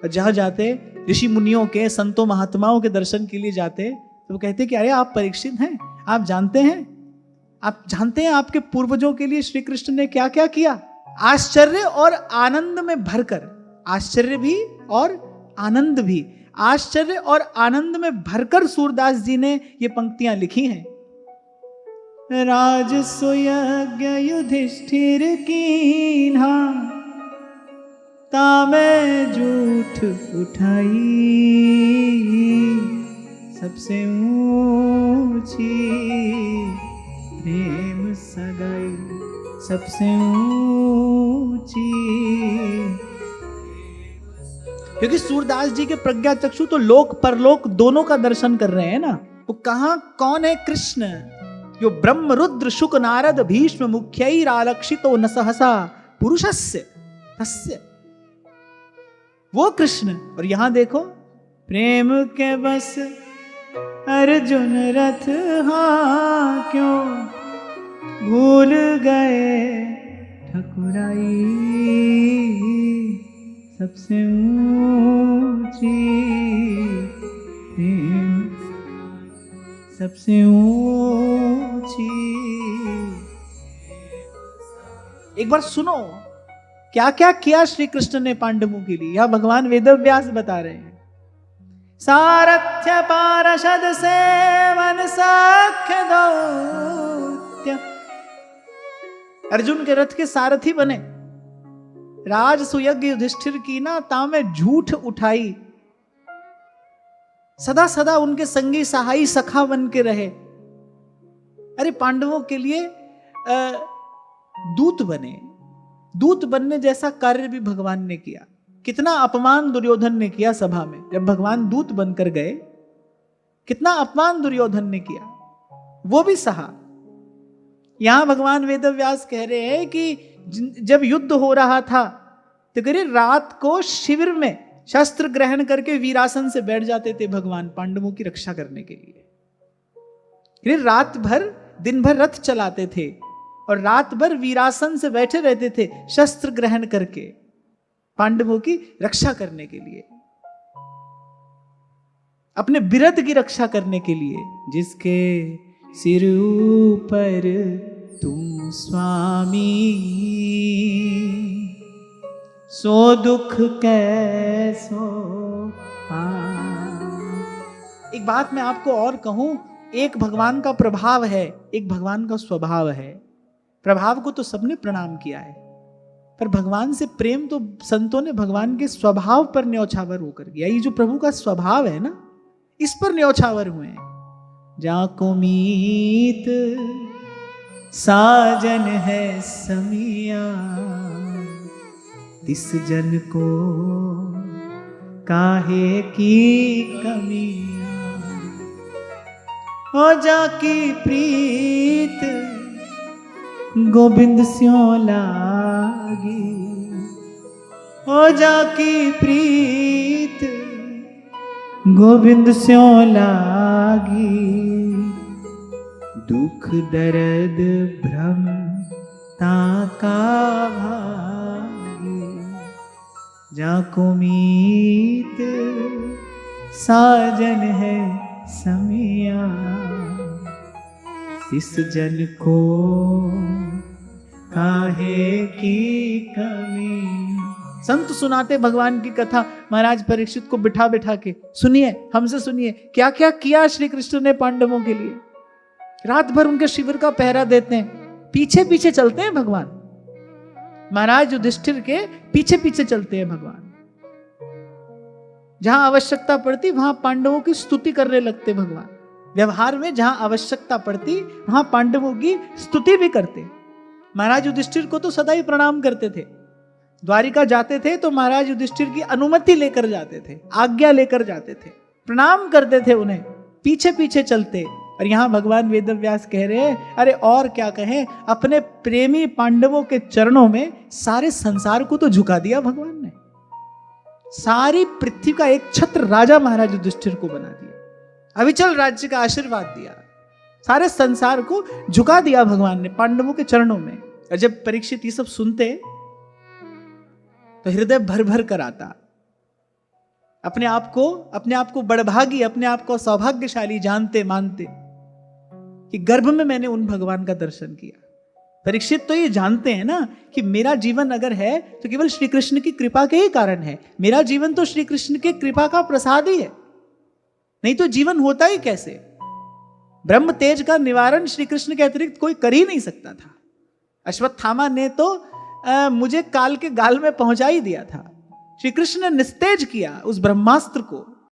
और जहां जाते ऋषि मुनियों के, संतों महात्माओं के दर्शन के लिए जाते तो वो कहते कि अरे आप परीक्षित हैं, आप जानते हैं आपके पूर्वजों के लिए श्री कृष्ण ने क्या क्या किया। आश्चर्य और आनंद में भरकर, आश्चर्य भी और आनंद भी, आश्चर्य और आनंद में भरकर सूरदास जी ने ये पंक्तियां लिखी हैं। राजसु यज्ञ युधिष्ठिर कीन्हा, तामै जूठ उठाई, सबसे ऊंची प्रेम सगाई, सबसे ऊंची। क्योंकि सूरदास जी के प्रज्ञा चक्षु तो लोक परलोक दोनों का दर्शन कर रहे हैं ना। वो कहां कौन है कृष्ण, यो ब्रह्म रुद्र शुक नारद भीष्म मुख्यैरालक्षितो न सहसा पुरुषस्य तस्य, वो कृष्ण। और यहां देखो, प्रेम के बस अर्जुन रथ हाँ क्यों भूल गए ठकुराई, सबसे ऊंची प्रेम, सबसे ऊंची। एक बार सुनो क्या क्या किया श्री कृष्ण ने पांडवों के लिए। यह भगवान वेदव्यास बता रहे हैं। सारथ्य पार्षद सेवन सख्य दौत्य, अर्जुन के रथ के सारथी बने। राज सुयज्ञ युधिष्ठिर की ना तामे झूठ उठाई, सदा सदा उनके संगी सहाई सखा बन के रहे। अरे पांडवों के लिए दूत बने। दूत बनने जैसा कार्य भी भगवान ने किया। कितना अपमान दुर्योधन ने किया सभा में, जब भगवान दूत बनकर गए, कितना अपमान दुर्योधन ने किया, वो भी सहा। यहां भगवान वेदव्यास कह रहे हैं कि जब युद्ध हो रहा था तो कह रहे रात को शिविर में शस्त्र ग्रहण करके वीरासन से बैठ जाते थे भगवान पांडवों की रक्षा करने के लिए। रात भर दिन भर रथ चलाते थे और रात भर वीरासन से बैठे रहते थे शस्त्र ग्रहण करके पांडवों की रक्षा करने के लिए, अपने बिरद की रक्षा करने के लिए। जिसके सिर ऊपर तुम स्वामी, सो दुख कैसो पास। एक बात मैं आपको और कहूं, एक भगवान का प्रभाव है, एक भगवान का स्वभाव है। प्रभाव को तो सबने प्रणाम किया है, पर भगवान से प्रेम तो संतों ने भगवान के स्वभाव पर न्यौछावर होकर किया। ये जो प्रभु का स्वभाव है ना, इस पर न्यौछावर हुए हैं। जाको मीत साजन है समिया, तिस जन को काहे की कमिया। हो जाकी प्रीत गोविंद स्यों लागी, हो जाकी प्रीत गोविंद स्यों लागी। दुख दर्द भ्रम ताका भागी, जाको मीत साजन है समिया, इस जन को काहे की कमी। संत सुनाते भगवान की कथा महाराज परीक्षित को बिठा बिठा के, सुनिए हमसे सुनिए क्या क्या किया श्री कृष्ण ने पांडवों के लिए। रात भर उनके शिविर का पहरा देते हैं, पीछे पीछे चलते हैं भगवान, महाराज युधिष्ठिर के पीछे पीछे चलते हैं भगवान। जहां आवश्यकता पड़ती वहां पांडवों की स्तुति करने लगते भगवान। व्यवहार में जहां आवश्यकता पड़ती वहां पांडवों की स्तुति भी करते। महाराज युधिष्ठिर को तो सदा ही प्रणाम करते थे। द्वारिका जाते थे तो महाराज युधिष्ठिर की अनुमति लेकर जाते थे, आज्ञा लेकर जाते थे, प्रणाम करते थे उन्हें, पीछे पीछे चलते। और यहां भगवान वेदव्यास कह रहे हैं, अरे और क्या कहें, अपने प्रेमी पांडवों के चरणों में सारे संसार को तो झुका दिया भगवान ने। सारी पृथ्वी का एक छत्र राजा महाराज युधिष्ठिर को बना दिया, अविचल राज्य का आशीर्वाद दिया, सारे संसार को झुका दिया भगवान ने पांडवों के चरणों में। और जब परीक्षित ये सब सुनते तो हृदय भर भर कर आता। अपने आप को बड़भागी, अपने आप को सौभाग्यशाली जानते मानते कि गर्भ में मैंने उन भगवान का दर्शन किया। परीक्षित तो ये जानते हैं ना कि मेरा जीवन अगर है तो केवल श्री कृष्ण की कृपा के ही कारण है। मेरा जीवन तो श्री कृष्ण के कृपा का प्रसाद ही है, नहीं तो जीवन होता ही कैसे। ब्रह्म तेज का निवारण श्री कृष्ण के अतिरिक्त कोई कर ही नहीं सकता था। अश्वत्थामा ने तो मुझे काल के गाल में पहुंचा ही दिया था। श्री कृष्ण ने निस्तेज किया उस ब्रह्मास्त्र को।